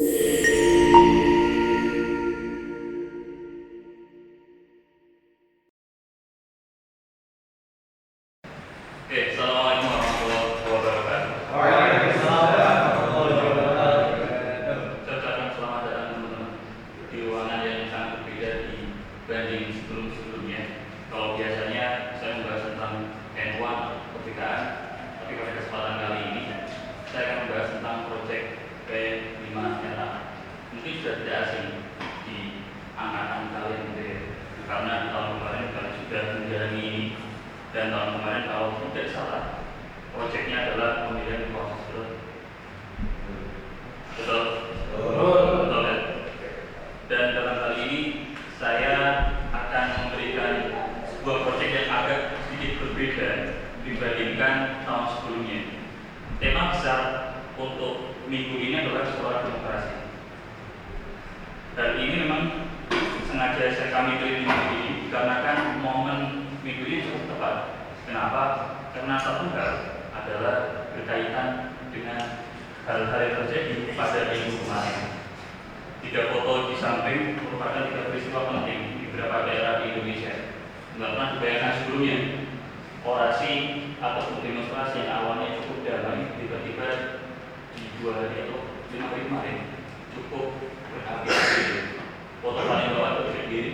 Assalamualaikum warahmatullahi wabarakatuh. Waalaikumsalam warahmatullahi wabarakatuh. Saya ucapkan selamat datang teman-teman di ruangan yang sangat berbeda dibanding sebelum-sebelumnya. Kalau biasanya saya membahas tentang N1 kemerdekaan, tapi pada kesempatan kali ini saya akan membahas tentang proyek P5 NA. Mungkin sudah tidak asing di angkatan kalian gitu ya, karena di tahun kemarin kalian sudah menjalani ini. Dan tahun kemarin kalau tidak salah proyeknya adalah pemilihan proses betul ya? Dan dalam kali ini saya akan memberikan sebuah proyek yang agak sedikit berbeda dibandingkan tahun sebelumnya. Tema besar untuk minggu ini adalah suara demokrasi. Dan ini memang sengaja kami pilih minggu ini dikarenakan momen minggu ini cukup tepat. Kenapa? Karena satu hal adalah berkaitan dengan hal-hal yang terjadi pada minggu kemarin. 3 foto di samping merupakan 3 peristiwa penting di beberapa daerah di Indonesia. Nggak pernah dibayangkan sebelumnya orasi ataupun demonstrasi yang awalnya cukup damai tiba-tiba di 2 hari atau 5 hari kemarin cukup berapi-api. Foto paling bawah itu berdiri,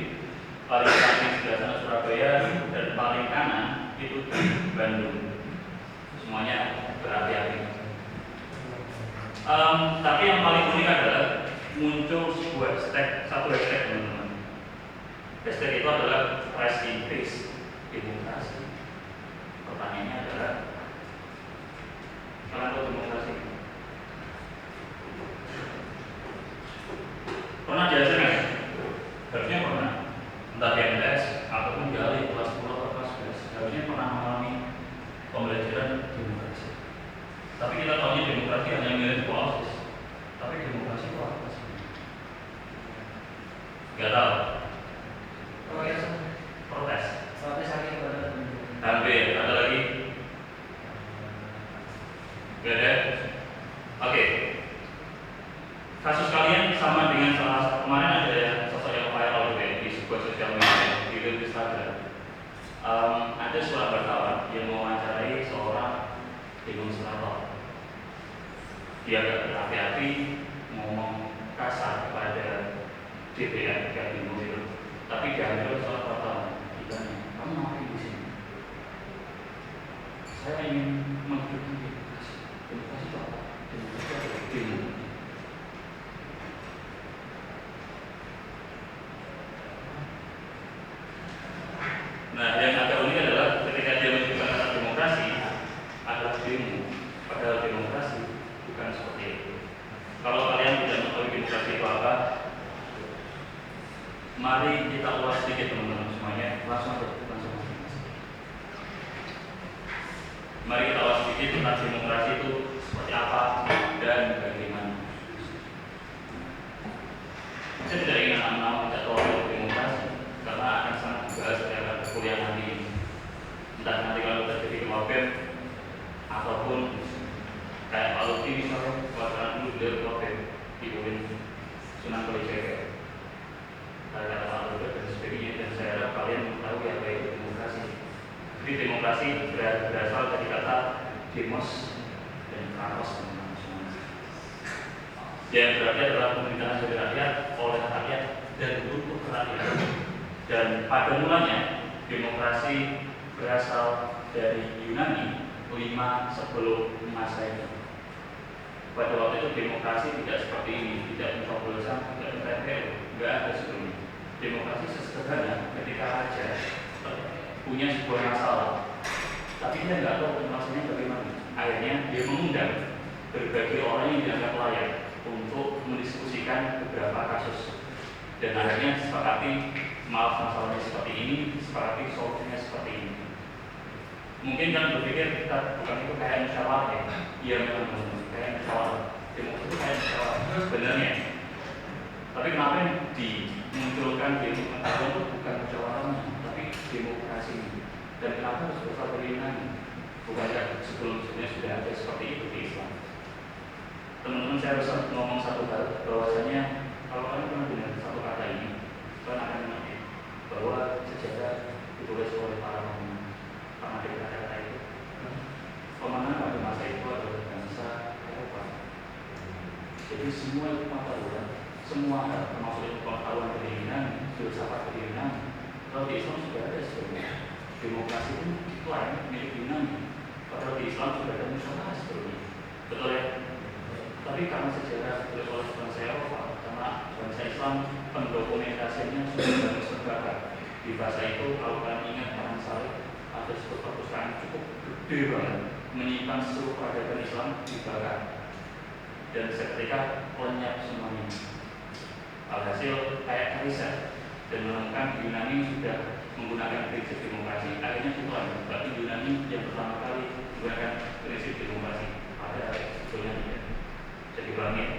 paling samping sebelah sana Surabaya, dan paling kanan itu di Bandung. Semuanya berapi-api. Tapi yang paling unik adalah muncul sebuah satu hashtag teman-teman. Hashtag itu adalah Rest in Peace Demokrasi. Pertanyaannya adalah, kalian tahu demokrasi? Pernah diajar nggak? Harusnya pernah. Entah di MTS ataupun di ALI kelas 10 atau kelas 11, harusnya pernah mengalami pembelajaran demokrasi. Tapi kita tahunya demokrasi hanya mirip politis. Tapi demokrasi itu apa sih? Gak tahu. Protes. Hampir. Ada lagi? Gak ada? Oke. Kasus kalian sama dengan salah kemarin ada yang sosok yang viral gitu ya, di sebuah sosial media di Instagram. Ada seorang wartawan yang mewawancarai seorang demonstrator. Dia agak berapi-api ngomong kasar kepada DPR kayak gitu, tapi diambil seorang wartawan. Ditanya, kamu ngapain di sini? Saya ingin menghidupkan demokrasi. Demokrasi itu apa? Demokrasi adalah demo. Nah, yang agak unik adalah ketika dia menyebutkan kata demokrasi adalah demo, padahal demokrasi bukan seperti itu. Kalau kalian tidak mengetahui demokrasi itu apa, mari kita ulas sedikit teman-teman semuanya. Langsung. Mari kita ulas sedikit tentang demokrasi itu seperti apa dan bagaimana. Saya tidak ingin nama-nama mencatat demokrasi karena akan sangat dibahas dalam kuliah nanti ini. Entah nanti kalau terjadi kemampuan ataupun kayak Pak Lutfi misalnya, wacana dulu beliau kemampuan di UIN Sunan Kalijaga, kata Pak Lutfi dan sebagainya. Dan saya harap kalian mengetahui apa itu demokrasi. Jadi demokrasi berasal dari kata demos dan kratos, yang berarti adalah pemerintahan dari rakyat, oleh rakyat, dan untuk rakyat. Dan pada mulanya demokrasi berasal dari Yunani 5 sebelum Masehi. Pada waktu itu demokrasi tidak seperti ini, tidak mencoblosan, tidak menempel, tidak ada sebelumnya. Demokrasi sesederhana ketika raja punya sebuah masalah, tapi dia nggak tahu masalahnya bagaimana. Akhirnya dia mengundang berbagai orang yang dianggap layak untuk mendiskusikan beberapa kasus. Dan akhirnya sepakati, maaf masalahnya seperti ini, sepakati solusinya seperti ini. Mungkin kan berpikir kita bukan itu kayak musyawarah ya? Iya memang kayak musyawarah. Demokrasi itu kayak musyawarah sebenarnya. Tapi kenapa yang dimunculkan di pengetahuan itu bukan musyawarahnya, tapi demokrasi. Dan kenapa harus berasal dari Yunani? Bukankah sebelum-sebelumnya sudah ada seperti itu di Islam? Teman-teman, saya harus ngomong satu hal, bahwa Jadi semua itu pengetahuan, semua hal termasuk itu pengetahuan keinginan, filsafat keinginan. Kalau di Islam sudah ada sebelumnya. Demokrasi pun lain milik Yunani. Padahal di Islam sudah ada musyawarah sebelumnya. Betul ya? Tapi karena sejarah ditulis oleh bangsa Eropa, karena bangsa Islam pendokumentasinya sudah terbakar. Di bahasa itu kalau kalian ingat Taman Salib ada sebuah perpustakaan cukup gede banget menyimpan seluruh peradaban Islam dibakar dan seketika lenyap semuanya. Alhasil kayak riset dan menemukan Yunani sudah menggunakan prinsip demokrasi. Akhirnya keluar, berarti Yunani yang pertama kali menggunakan prinsip demokrasi. Ada sebetulnya tidak. Jadi bangkit.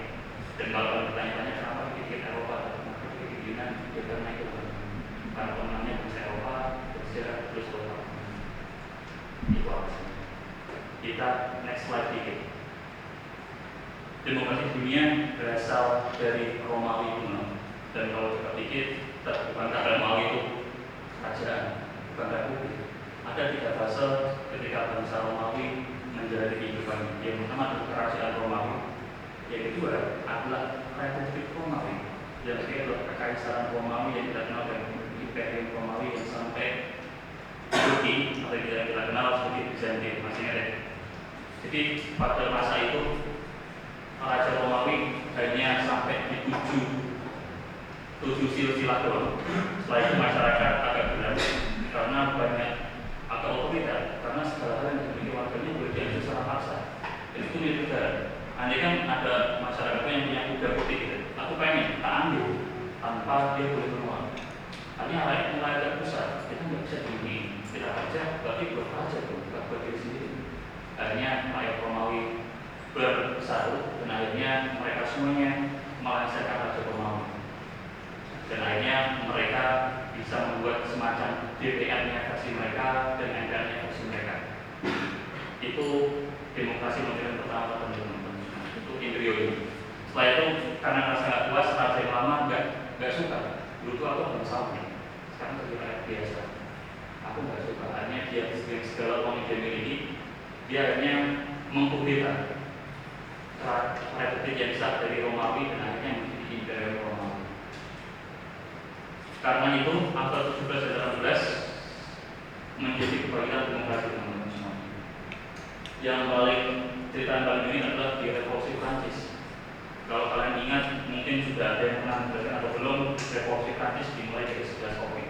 Dan kalau kalian bertanya-tanya kenapa dikit Eropa atau kenapa dikit Yunani, ya karena itu karena pemenangnya bangsa Eropa bersejarah terus Eropa. Itu apa sih? Kita next slide dikit. Demokrasi dunia berasal dari Romawi kuno. Dan kalau kita dikit, bukan kata Romawi itu kerajaan, bukan republik. Ada 3 fase ketika bangsa Romawi menjalani kehidupan. Yang pertama adalah kerajaan Romawi. Yang kedua adalah Republik Romawi. Yang ketiga adalah kekaisaran Romawi yang kita kenal dengan Imperium Romawi yang sampai Turki atau yang kita kenal sebagai Bizantin. Masih ingat ya? Jadi pada masa itu Raja Romawi hanya sampai di 7 silsilah doang. Setelah itu masyarakat agak berat karena banyak atau otoriter, karena segala hal yang dimiliki warganya boleh diambil secara paksa. Dan itu milik negara. Andai kan ada masyarakat yang punya kuda putih gitu, aku pengen tak ambil tanpa dia boleh menolak. Artinya rakyat mulai agak besar, kita nggak bisa gini, kita aja berarti buat aja tuh, nggak buat diri sendiri. Akhirnya rakyat Romawi bersatu dan akhirnya mereka semuanya melengsarkan Raja Romawi. Dan akhirnya mereka bisa membuat semacam DPR-nya versi mereka dan MPR-nya versi mereka. Itu demokrasi modern pertama teman-teman. Itu embryo ini. Setelah itu karena rasa nggak puas, raja yang lama nggak suka. Dulu tuh aku bersama, sekarang jadi rakyat biasa. Aku nggak suka. Akhirnya dia segala uang yang dia miliki, dia akhirnya mengkudeta republik yang besar dari Romawi dan akhirnya menjadi Imperium Romawi. Karena itu abad 17 dan 18 menjadi kebangkitan demokrasi teman-teman semua. Yang paling cerita yang paling unik adalah di Revolusi Prancis. Kalau kalian ingat, mungkin sudah ada yang pernah mendengar atau belum, Revolusi Prancis dimulai dari 11 kopi.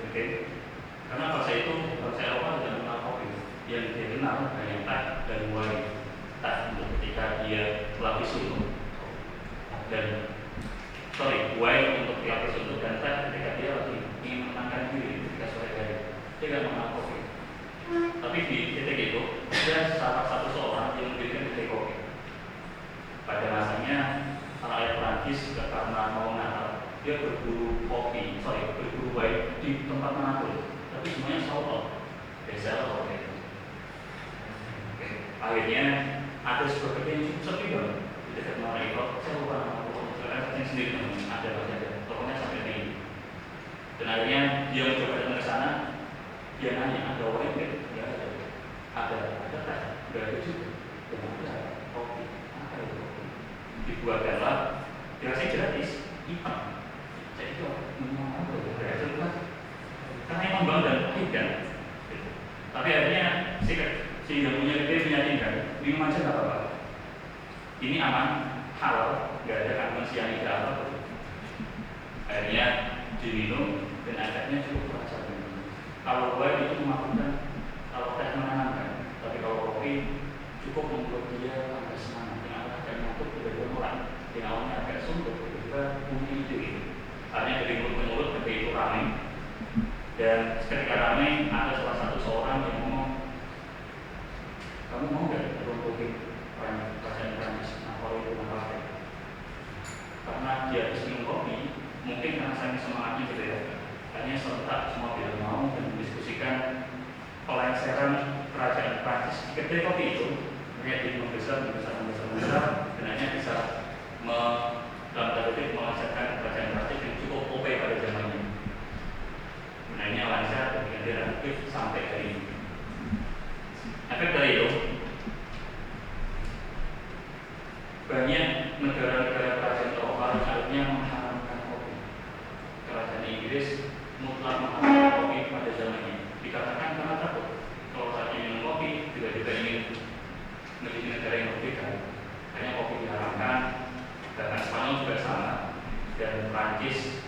Oke. Karena pada itu bangsa Eropa tidak mengenal kopi. Yang dia kenal hanya teh dan wine. Teh untuk ketika dia lapis suntuk dan wine untuk lapis suntuk dan teh ketika dia lagi ingin menenangkan diri ketika sore hari. Dia tidak mengenal kopi. Tapi di titik itu ada salah satu seorang yang mendirikan kedai kopi. Pada masanya rakyat Prancis karena mau Natal, dia berburu wine di tempat manapun. Tapi semuanya sold out. Biasa lah kopi. Akhirnya ada sebuah kedai yang cukup sepi banget di dekat Mara itu. Saya lupa nama tokonya sendiri namanya, ada saja. Tokonya sampai ini. Dan akhirnya dia mencoba datang ke sana. Dia nanya, ada wine nggak? Ya ada. Ada teh? Nggak ada juga. Dan ada kopi. Apa itu kopi? Dibuatkanlah, dikasih gratis, hitam. Saya itu minum apa? Gratis kan? Karena emang bang dan pahit kan. Tapi akhirnya si yang punya gede meyakinkan minum aja nggak apa-apa. Ini aman, halal, nggak ada kandungan cyanida apa-apa. Akhirnya diminum dan akhirnya cukup wajar. Kalau wine itu memabukkan, kalau teh menenangkan. Tapi kalau kopi cukup membuat dia agak semangat. Yang agak ngantuk tiba-tiba mulai. Yang awalnya agak suntuk tiba-tiba punya ide gitu. Akhirnya dari mulut ke mulut kedai itu ramai. Dan ketika ramai ada salah satu seorang yang ngomong, kamu mau nggak runtuhin kerajaan Prancis? Napoli itu Napoli. Karena dia habis minum kopi, mungkin karena saya semangatnya gitu ya. Hanya serentak semua bilang mau dan mendiskusikan pelengseran kerajaan Prancis. Di kedai kopi itu, mereka jadi membesar, dan hanya bisa dalam tanda kutip menghasilkan kerajaan Prancis yang cukup OP pada zamannya. Sebenarnya lancar dan diganti relatif sampai hari ini. Efek dari itu, berbeda. Hanya kopi diharamkan, bahkan Spanyol juga sama, dan Prancis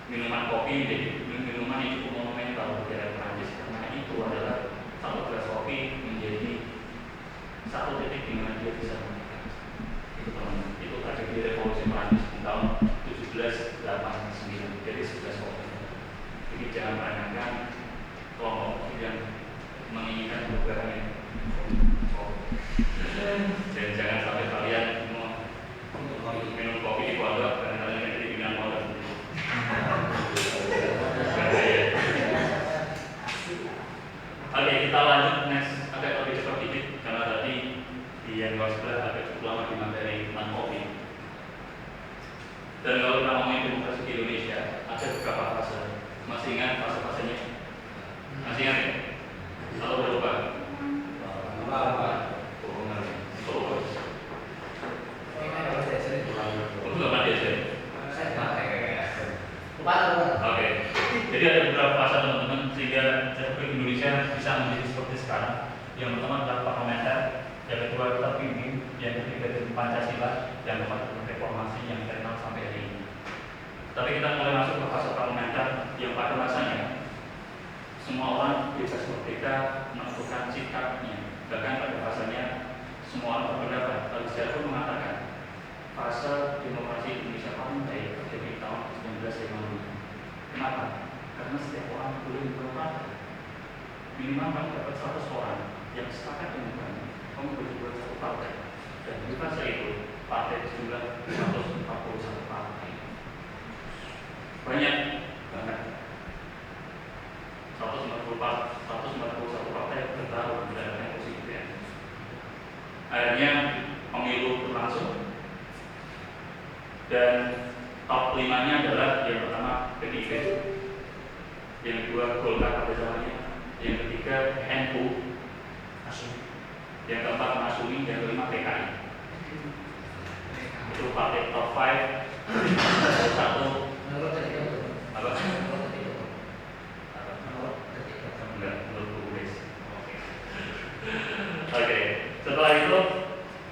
minuman kopi menjadi minuman yang cukup monumental di daerah Prancis karena itu adalah satu gelas kopi menjadi satu titik di mana dia bisa menikah. Itu terjadi di revolusi Prancis di tahun 1789, jadi 11 kopi. Jadi jangan meremehkan kelompok yang menginginkan perubahan dan jangan sampai kalian minum kopi di pondok karena kalian jadi pimpinan pondok. Oke, kita lanjut next agak lebih cepat dikit karena tadi di yang luar sebelah agak cukup lama di materi tentang kopi. Dan kalau kita ngomongin demokrasi di Indonesia ada beberapa fase. Masih ingat fase-fasenya? Masih ingat ya? Atau udah lupa? Oke, jadi ada beberapa fase teman-teman sehingga Republik Indonesia bisa menjadi seperti sekarang. Yang pertama adalah parlementer, yang kedua terpimpin, yang ketiga itu Pancasila, yang keempat reformasi yang terkenal sampai hari ini. Tapi kita mulai masuk ke fase parlementer yang pada masanya semua orang bebas merdeka menentukan sikapnya. Bahkan pada fasenya semua orang berpendapat. Kalau sejarah pun mengatakan fase demokrasi Indonesia paling baik terjadi di tahun 1955. Kenapa? Karena setiap orang boleh berpendapat. Minimal kamu dapat 100 orang yang sepakat dengan kamu boleh buat satu partai. Dan di fase itu partai berjumlah 141 partai. Banyak banget. 191 partai bertarung dalam kursi DPR. Akhirnya pemilu berlangsung dan top 5-nya adalah yang pertama PDIP, yang kedua Golkar pada zamannya, yang ketiga NU, yang keempat Masyumi, yang kelima PKI. Itu partai top 5. Satu apa? Oke, setelah itu,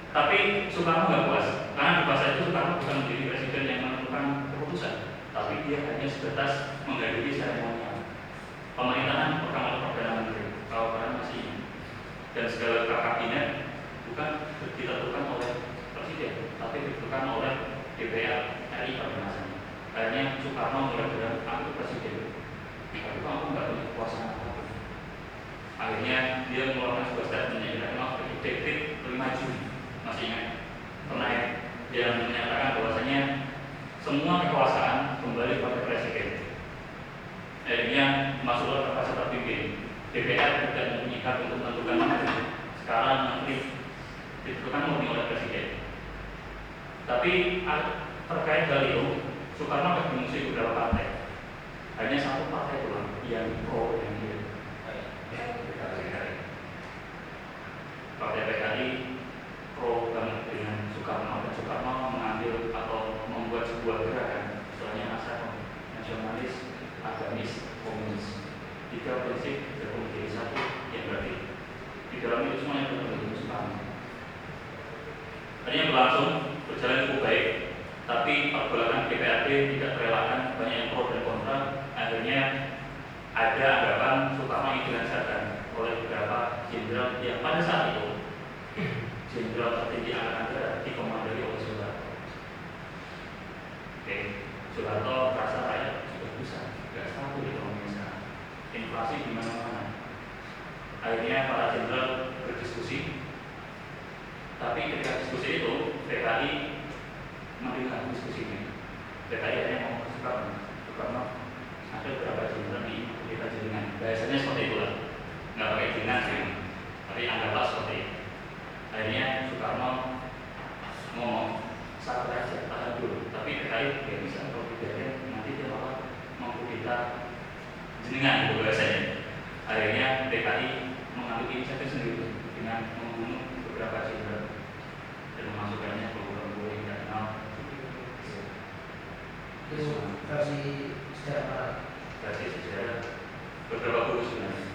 tapi Soekarno nggak puas karena di masa itu Soekarno bukan menjadi presiden yang menentukan keputusan, tapi dia hanya sebatas menghadiri seremonial pemerintahan Perdana Menteri. Kalau kalian masih ingat, dan segala kabinet bukan ditentukan oleh presiden, tapi ditentukan oleh DPR RI pada masanya. Akhirnya Soekarno mulai bilang, aku presiden, tapi kamu nggak punya kekuasaan apapun. Akhirnya dia mengeluarkan sebuah statement yang dikenal sebagai Dekret 5 Juni. Masih ingat? Pernah ya? Dia menyatakan bahwasanya semua kekuasaan kembali pada presiden. Akhirnya masuklah ke fase terpimpin. DPR tidak mempunyai hak untuk menentukan menteri. Sekarang menteri ditentukan murni oleh presiden. Tapi terkait hal itu, Soekarno akan mengusung beberapa partai. Hanya satu partai doang yang pro yang dia. Partai PKI pro banget dengan Soekarno, dan Soekarno mengambil atau membuat sebuah gerakan istilahnya nasionalis, agamis, komunis. 3 prinsip gabung menjadi satu yang berarti di dalam itu semuanya berbentuk Soekarno. Akhirnya berjalan cukup baik, tapi pergolakan DPRD tidak terelakkan, banyak yang pro dan kontra. Akhirnya ada anggapan Soekarno yang dirasakan oleh beberapa jenderal yang pada saat itu jenderal tertinggi angkatan darat dikomandoi oleh Soeharto. Oke, Soeharto merasa rakyat sudah bisa, tidak stabil ekonomi sekarang, inflasi di mana-mana. Akhirnya para jenderal berdiskusi, tapi ketika diskusi itu PKI melihat diskusinya. PKI hanya mau Soekarno, ada beberapa jenderal di kita jaringan. Biasanya seperti itulah, nggak pakai dinas ya, tapi anggaplah seperti itu. Akhirnya Soekarno ngomong, sabar aja, tahan dulu. Tapi PKI nggak bisa, kalau tidak nanti dia malah mengkudeta jenengan itu biasanya. Akhirnya PKI mengambil inisiatif sendiri dengan membunuh beberapa jenderal dan memasukkannya ke buku yang tidak kenal. Itu versi sejarah versi sejarah beberapa buku sebenarnya.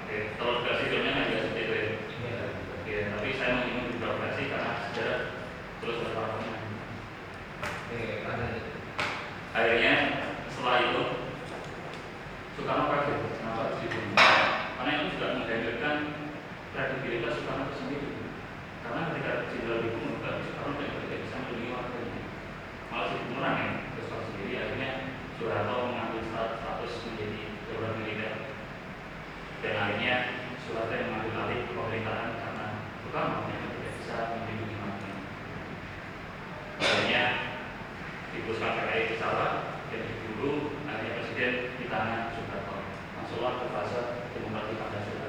Oke, kalau versi filmnya nggak seperti itu ya. Oke, tapi saya Akhirnya setelah itu Soekarno kaget kenapa harus dibunuh, karena itu juga menghadirkan kredibilitas Soekarno itu sendiri. Karena ketika jenderal dibunuh, Soekarno tidak bisa melindungi warganya, malah jadi bumerang ya ke Soekarno sendiri. Akhirnya Soeharto mengambil status menjadi darurat militer, dan akhirnya Soeharto yang mengambil alih pemerintahan karena Soekarno yang tidak bisa melindungi warganya. Akhirnya diputuskan PKI itu salah dan diburu. Akhirnya presiden di tangan Soeharto, masuklah ke fase demokrasi Pancasila.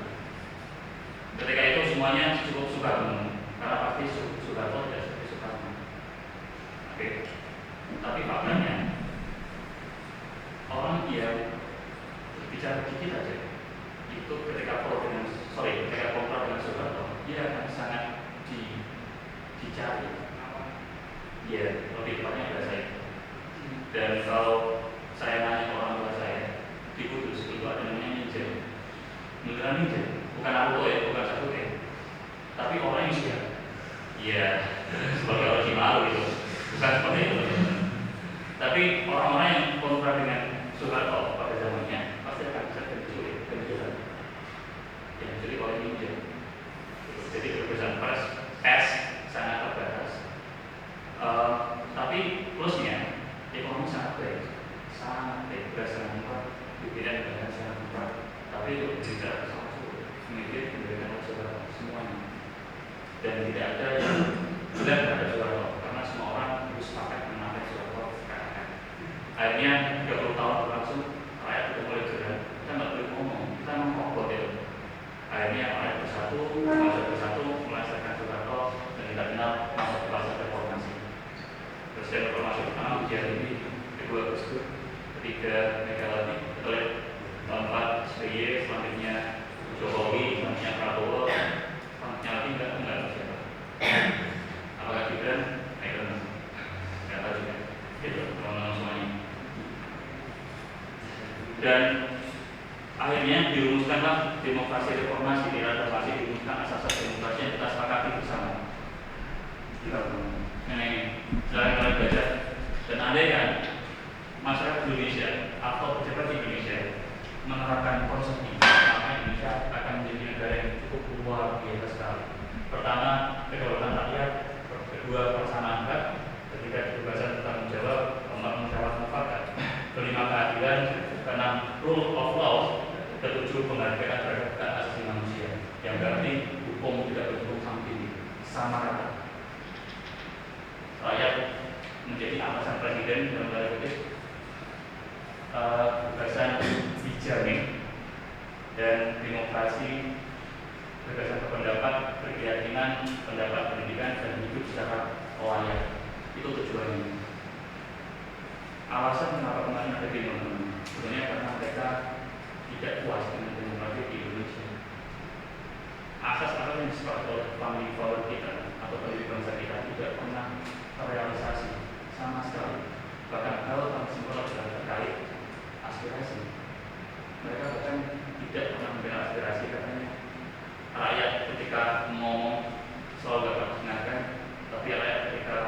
Ketika itu semuanya cukup Soekarno, karena pasti Soeharto tidak seperti Soekarno. Oke. Tapi faktanya orang yang berbicara dikit aja itu ketika kontra dengan Soeharto, dia akan sangat dicari. Ya, lebih tepatnya bahasa itu. Dan kalau saya nanya orang tua saya di Kudus itu ada namanya ninja, beneran ninja, bukan aku ya, bukan satu ya, tapi orang yang sudah, ya sebagai orang Cimaru itu, bukan seperti itu. Tapi orang-orang yang kontra dengan Soeharto pada zamannya pasti akan bisa diculik, ya, jadi oleh ninja. Jadi kebebasan pers sangat terbatas. Tapi plusnya ekonomi sangat baik berdasarkan dividend dan sangat murah. Tapi itu berbicara sama sulit, kemudian diberikan Soeharto semuanya, dan tidak ada yang benar terhadap Soeharto karena semua orang harus sepakat mengenai Soeharto. Akhirnya 30 tahun berlangsung, rakyat sudah mulai gerak. Kita nggak boleh ngomong, kita ngomong itu. Akhirnya rakyat bersatu, merasakan Soeharto, dan kita kenal masuk ke fase reformasi. Presiden reformasi pertama Ujiani, kedua Gus Dur, ketiga Megawati, keempat SBY, selanjutnya Jokowi, selanjutnya Prabowo, selanjutnya lagi enggak siapa. Apakah Gibran? Nggak tahu juga. Itu teman-teman semuanya. Dan akhirnya dirumuskanlah demokrasi reformasi, dirumuskan asas demokrasi yang kita sepakati bersama. Ini silahkan kalian baca. Dan andai kan masyarakat Indonesia atau pejabat di Indonesia menerapkan konsep ini, maka Indonesia akan menjadi negara yang cukup luar biasa sekali. Pertama, kedaulatan rakyat. Kedua, persamaan hak. Ketiga, kebebasan bertanggung jawab. Keempat, musyawarah mufakat. Kelima, keadilan. Keenam, rule of law. Ketujuh, penghargaan terhadap hak asasi manusia, yang berarti hukum tidak bertumpang tindih, sama rata. Rakyat menjadi atasan presiden dalam tanda kutip, kebebasan dijamin, dan demokrasi, kebebasan berpendapat, berkeyakinan, pendapat pendidikan, dan hidup secara layak. Itu tujuannya. Alasan kenapa kemarin ada demo sebenarnya karena mereka tidak puas dengan demokrasi di Indonesia. Asas-asas yang disepakati oleh founding father kita atau pendiri bangsa kita tidak pernah terrealisasi sama sekali. Bahkan hal yang simpel adalah terkait aspirasi. Mereka bahkan tidak pernah membela aspirasi, katanya rakyat ketika ngomong selalu dapat dengarkan, tapi rakyat ketika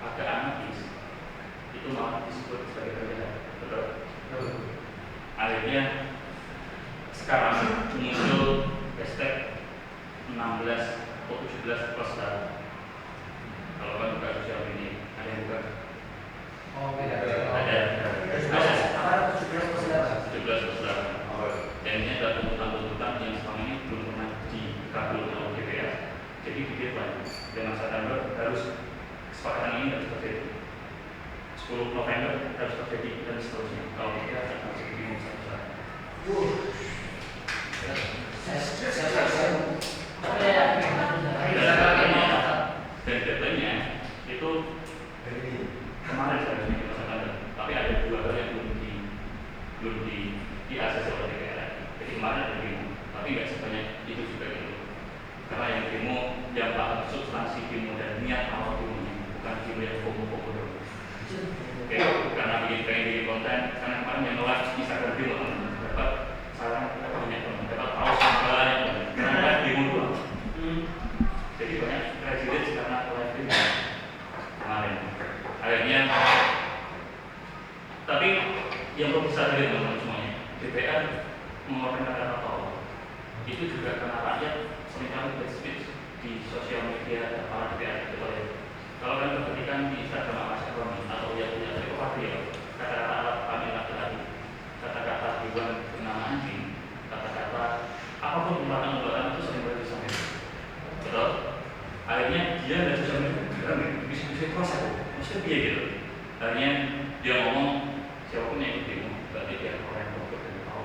agak anarkis itu malah disebut sebagai penjahat. Betul? Akhirnya sekarang muncul hashtag 16 atau 17 plus. Kalau kan buka sosial media, ada yang buka? Oh, beda. Ada. 17 plus. Dan ini adalah tuntutan-tuntutan yang selama ini belum pernah dikabulkan oleh DPR. Jadi di deadline dengan September harus kesepakatan ini harus terjadi. 10 November harus terjadi dan seterusnya. Kalau tidak akan masih bingung besar-besar. Dan deadline-nya itu kemarin seharusnya kita September, tapi ada dua hal yang belum di ACC oleh DPR. Jadi kemarin ada demo, tapi nggak sebanyak itu juga gitu. Karena yang demo yang paham substansi demo dan niat awal demonya, bukan demo yang fomo-fomo dong. Oke, karena pengen bikin konten, karena kemarin yang nolak Instagram demo dapat saran banyak teman, dapat tahu banyak teman, karena demo doang. Jadi banyak presiden karena live demo kemarin. Akhirnya sosial media para DPR gitu ya. Kalau kalian perhatikan di Instagram Mas Ekonomi atau yang punya Twitter ya, kata-kata kami laki-laki, kata-kata hewan bernama anjing, kata-kata apapun ungkapan itu sering berarti sampai betul. Akhirnya dia nggak bisa bisa kuasa, maksudnya dia gitu. Akhirnya dia ngomong siapapun yang ikut demo berarti dia orang yang berbuat dan tahu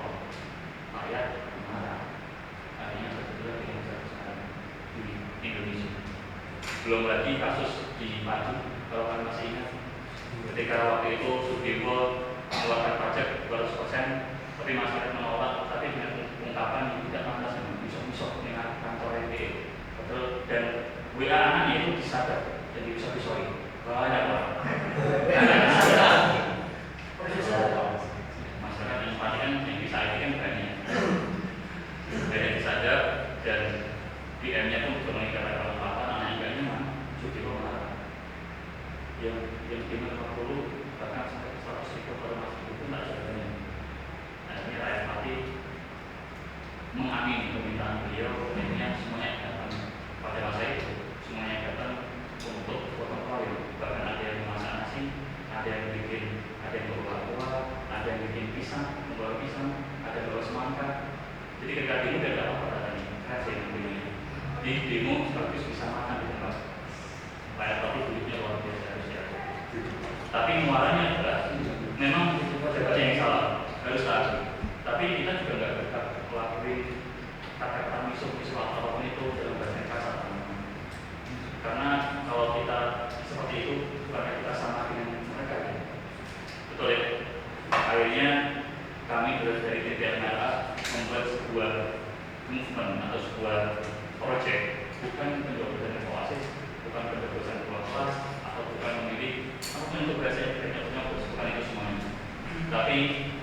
rakyat marah. Akhirnya terjadi sekarang di Indonesia. Belum lagi kasus di Padu, kalau kalian masih ingat, ketika waktu itu Sudirwo mengeluarkan pajak 200%, tapi masyarakat menolak, tapi dengan ungkapan yang tidak pantas dan bisa-bisa dengan kantor NPE. Betul, dan WA anaknya itu disadap, jadi bisa-bisa banyak orang. Masyarakat yang pasti kan yang bisa itu kan banyak. Jadi disadap dan DM-nya pun mengenai kata ungkapan anaknya memang Sudirwo marah. Yang dimana 50 bahkan sampai 100.000 kalau masih itu tidak sebenarnya. Akhirnya rakyat mati mengamini permintaan beliau, akhirnya semuanya datang pada masa itu, semuanya datang untuk potong royong. Bahkan ada yang memasak nasi, ada yang membawa kuah, ada yang bikin membawa pisang, ada yang bawa semangka. Jadi ketika demo tidak ada apa-apa katanya, kasih yang begini. Di demo sekaligus bisa makan di tempat. Rakyat tapi duitnya luar biasa harusnya. Tapi muaranya adalah memang pejabat yang salah harus tahu. Tapi kita juga nggak berhak melakukan kata-kata miso apapun itu dalam bahasa yang kasar. Karena kalau kita seperti itu, bukan kita sama dengan mereka ya. Betul ya? Akhirnya kami dari DPR membuat sebuah movement atau sebuah project, bukan penjelasan evaluasi, bukan penjelasan kelas, atau bukan memilih apapun untuk berhasil bukan itu semuanya. Tapi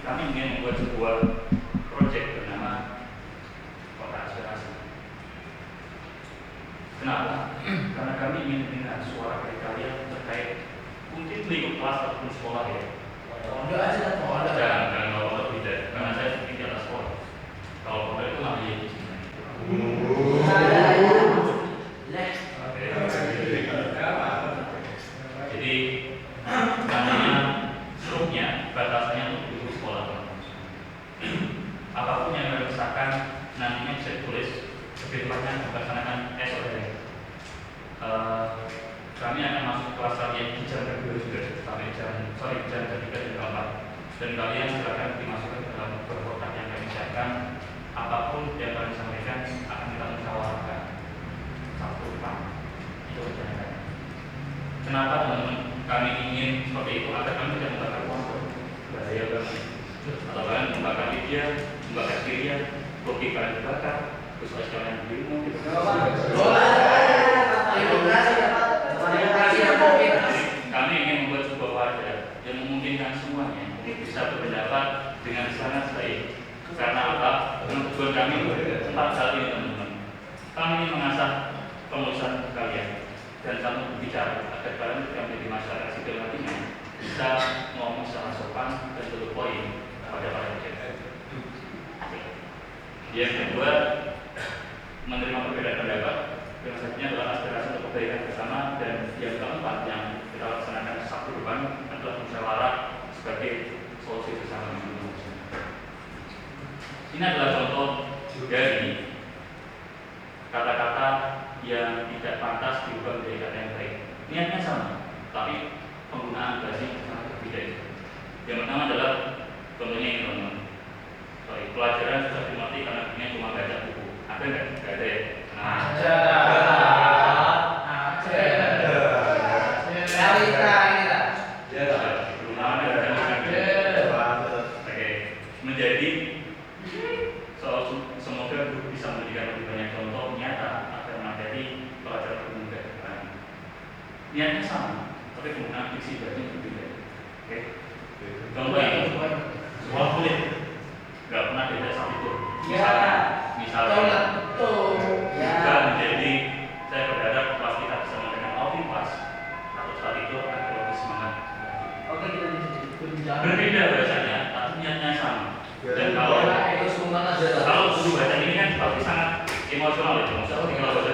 kami ingin membuat sebuah project bernama Kota Aspirasi. Kenapa? Karena kami ingin mendengar suara dari kalian terkait mungkin lingkup kelas ataupun sekolah ya. Jangan kalau tidak, karena saya di atas sekolah. Kalau pondok itu nggak iya. Jadi namanya struknya batasannya untuk di sekolah. Apapun yang meresahkan nantinya bisa ditulis lebih tepatnya melaksanakan SOP. Kami akan masuk kelas kalian di jam kedua juga sampai jam ketiga dan keempat. Dan kalian silakan dimasukkan ke dalam kotak yang kami siapkan. Apapun yang kalian sampaikan akan kita musyawarahkan satu depan. Itu rencana. Kenapa teman-teman kami ingin seperti itu agar kami tidak membakar uang bahaya banget. Atau kalian membakar media, membakar dirinya, kopi kalian dibakar, terus kalian dirimu. Kami ingin membuat sebuah wadah yang memungkinkan semuanya untuk bisa berpendapat dengan sangat baik. Karena apa? Tujuan kami empat hal ini teman-teman. Kami ingin mengasah penulisan kalian dan kamu berbicara agar kalian ketika menjadi masyarakat sipil nantinya bisa ngomong secara sopan dan to the point pada para pejabat. Yang kedua, menerima perbedaan pendapat. Yang selanjutnya adalah aspirasi untuk kebaikan bersama, dan yang keempat yang kita laksanakan Sabtu depan adalah musyawarah sebagai solusi bersama. Ini adalah contoh dari kata-kata yang tidak pantas diubah menjadi kata yang baik. Niatnya sama, tapi penggunaan bahasa yang sangat berbeda. Yang pertama adalah contohnya ini teman-teman. Pelajaran sudah dimengerti karena ini cuma baca buku. Ada nggak? Nggak ada ya? Ada. Realita ini lah. Belum ada. Oke, menjadi semoga guru bisa memberikan lebih banyak contoh nyata agar menjadi pelajaran pemuda. Niatnya sama, tapi penggunaan diksi bahasanya berbeda. Oke, contoh ini semua kulit nggak pernah beda satu itu. Misalnya juga menjadi saya berharap kelas kita bisa menggunakan outing pas atau saat itu akan lebih semangat. Oke, kita bisa Berbeda bahasanya, tapi niatnya sama. Dan kalau guru bahasa ini kan pasti sangat emosional ya, maksudnya tinggal bahasa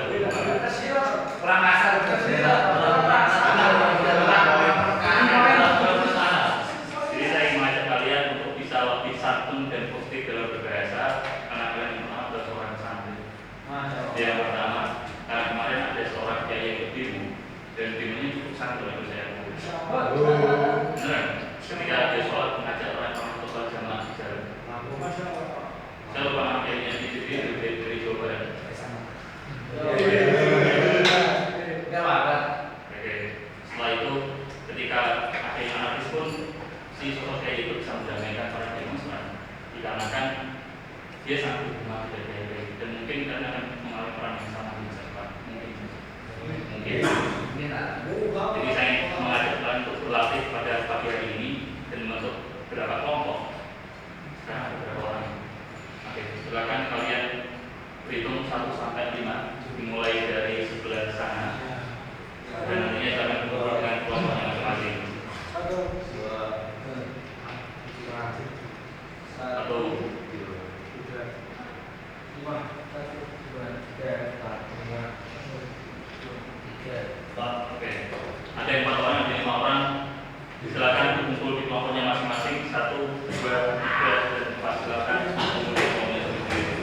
dan demonya cukup santai menurut saya. Beneran, ketika ada sholat mengajak orang untuk sholat jamaah di jalan. Saya lupa namanya dari Jawa Barat. Oke, setelah itu ketika akhirnya anarkis pun si sosok kayak itu bisa mendamaikan para demonstran dikarenakan dia sangat berhubungan dengan kayak dan mungkin karena akan mengalami peran yang sama di masa depan mungkin. Jadi saya mengajak kalian untuk berlatih pada pagi hari ini dan membentuk beberapa kelompok. Sekarang ada beberapa orang. Oke, silakan kalian berhitung 1 sampai 5 dimulai dari sebelah sana dan nantinya akan berkumpul dengan kelompoknya masing-masing. 1, 4, oke. Ada yang 4 orang, ada yang 5 orang. Silakan berkumpul di kelompoknya masing-masing. 1, 2, 3, dan 4. Silakan berkumpul di kelompoknya sendiri.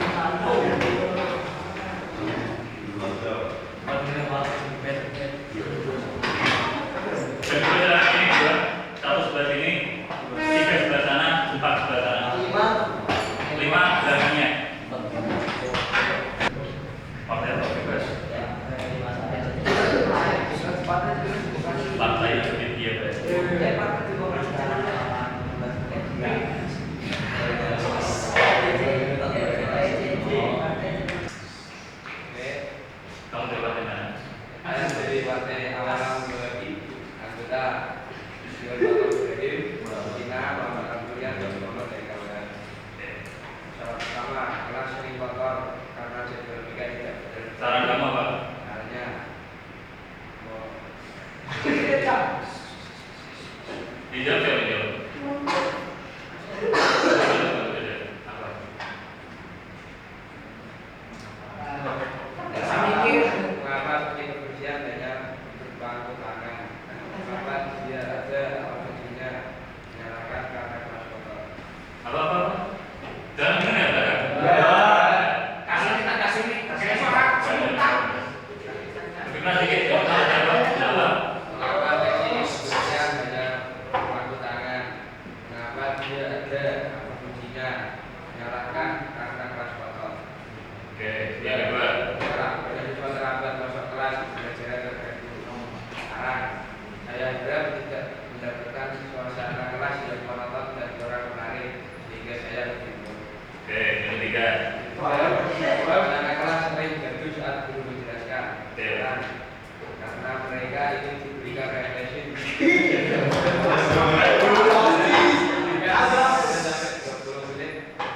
Dan kemudian ini 2, 1 sebelah sini, 3 sebelah sana, 4 sebelah sana. 5 belakangnya. Partai apa bebas? Partai yang dia bebas. Kamu dari partai mana? Saya dari partai Awaram Bagi, anggota Dewan Bakal Beradim, Cina, Muhammad Abdullah, dan Muhammad dari kawasan. Saran pertama, kelas sering kotor karena jadwal mereka tidak benar. Saran kamu apa? Caranya, Dijawab siapa yang jawab? Apa? mengapa bikin kebersihan hanya berpangku tangan? Mengapa dia ada fungsinya menyalakan karena kelas kotor? Apa? Jangan dengar ya, lebih keras dikit. Jawab. Mengapa bikin kebersihan hanya berpangku tangan? Mengapa dia ada fungsinya menyalakan karena kelas kotor? Oke, yang kedua. Siswa terlambat masuk kelas belajar terganggu. Sekarang saya harap tidak mendapatkan suasana kelas yang monoton dan kurang menarik sehingga saya tertidur. Oke, yang ketiga. Suasana kelas sering gaduh saat guru menjelaskan. Oke. Karena mereka ingin diberikan refreshing.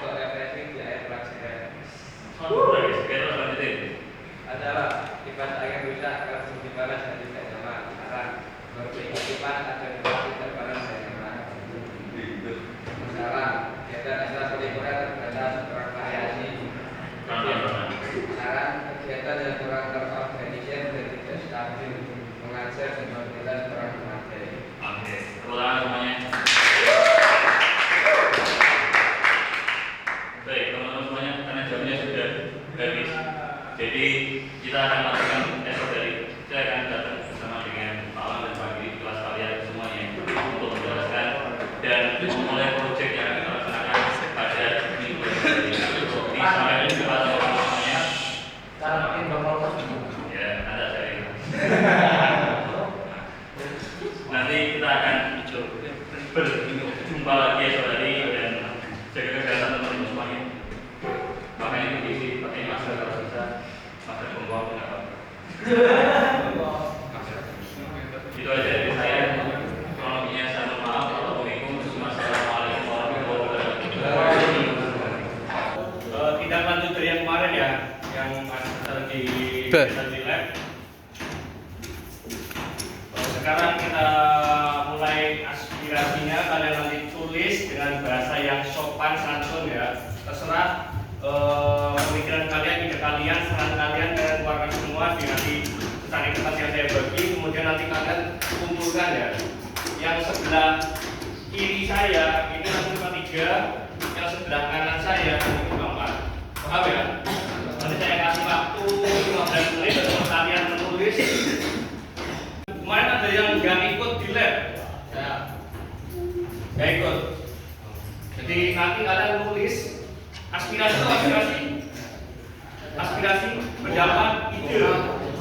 Untuk refreshing di akhir pelajaran. Terus lanjutin. Adalah kipas angin rusak kalau dibalas dan tidak nyaman. Saran berbeda kipas ada tidak balas dan nyaman. Masalah kegiatan ekstrakurikuler terbatas kurang variasi. Saran kegiatan yang kurang terorganisir dan tidak stabil, mengajar dan mobilitas kurang memadai. Oke, tepuk tangan semuanya. Baik, teman-teman semuanya, karena jamnya sudah habis. Jadi kita akan lakukan esok hari. Saya akan datang bersama dengan Pak Alam dan Pak Giri, kelas kalian semuanya untuk menjelaskan dan memulai proyek yang akan kita laksanakan pada minggu ini. Sampai jumpa semuanya. Ya, ada saya. Nanti kita akan berjumpa lagi esok hari dan jaga kesehatan teman-teman semuanya. Makanya itu diisi pakai masker kalau bisa. Masker pembawa pun apa? Itu aja dari saya. Kronologinya saya mohon maaf. Wassalamualaikum warahmatullahi wabarakatuh. Tindak lanjut dari yang kemarin ya, yang ada di lab. Sekarang kita mulai aspirasinya, kalian nanti tulis dengan bahasa yang sopan santun ya. Terserah pemikiran kalian, ide kalian, saran kalian keluarkan semua di nanti cari kertas yang saya bagi, kemudian nanti kalian kumpulkan ya. Yang sebelah kiri saya ini nanti cuma 3, yang sebelah kanan saya ini cuma 4. Paham ya? Nanti saya kasih waktu 15 menit untuk kalian menulis nanti kalian nulis aspirasi itu aspirasi pendapat, ide,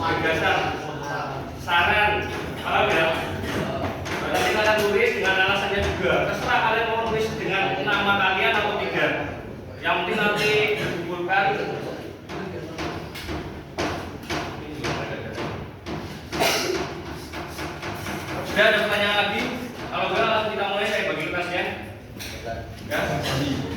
gagasan, saran, paham ya? Nanti kalian tulis dengan alasannya juga. Terserah kalian mau tulis dengan nama kalian atau tidak. Yang penting nanti dikumpulkan. Sudah ada pertanyaan lagi? Kalau enggak langsung kita mulai, saya bagi tugasnya. Ya.